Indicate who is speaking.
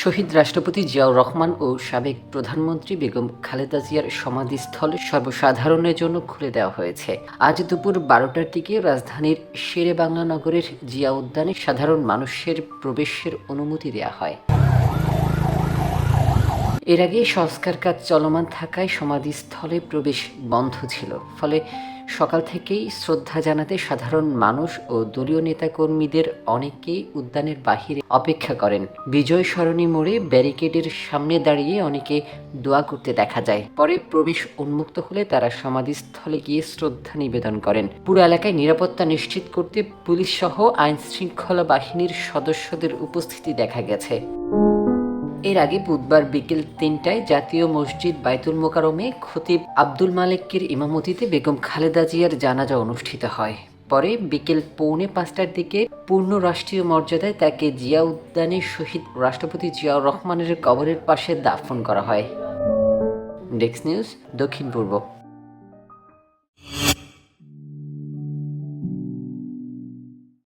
Speaker 1: শহীদ রাষ্ট্রপতি জিয়াউর রহমান ও সাবেক প্রধানমন্ত্রী বেগম খালেদা জিয়ার সমাধিস্থল সর্বসাধারণের জন্য খুলে দেওয়া হয়েছে। আজ দুপুর 12টার দিকে রাজধানীর শেরেবাংলা নগরের জিয়া উদ্যানে সাধারণ মানুষের প্রবেশের অনুমতি দেওয়া হয়। এর আগে সংস্কার কাজ চলমান থাকায় সমাধিস্থলে প্রবেশ বন্ধ ছিল, ফলে সকাল থেকেই শ্রদ্ধা জানাতে সাধারণ মানুষ ও দলীয় নেতাকর্মীদের অনেকেই উদ্যানের বাহিরে অপেক্ষা করেন। বিজয় সরণী মোড়ে ব্যারিকেডের সামনে দাঁড়িয়ে অনেকে দোয়া করতে দেখা যায়। পরে প্রবেশ উন্মুক্ত হলে তারা সমাধিস্থলে গিয়ে শ্রদ্ধা নিবেদন করেন। পুরো এলাকায় নিরাপত্তা নিশ্চিত করতে পুলিশ সহ আইন শৃঙ্খলা বাহিনীর সদস্যদের উপস্থিতি দেখা গেছে। এর আগে বুধবার বিকেল 3টায় জাতীয় মসজিদ বায়তুল মোকাররমে খতিব আব্দুল মালেকের ইমামতিতে বেগম খালেদা জিয়ার জানাজা অনুষ্ঠিত হয়। পরে বিকেল 4:45টার দিকে পূর্ণ রাষ্ট্রীয় মর্যাদায় তাকে জিয়া উদ্যানে শহীদ রাষ্ট্রপতি জিয়াউর রহমানের কবরের পাশে দাফন করা হয়। ডেস্ক নিউজ, দক্ষিণ পূর্ব।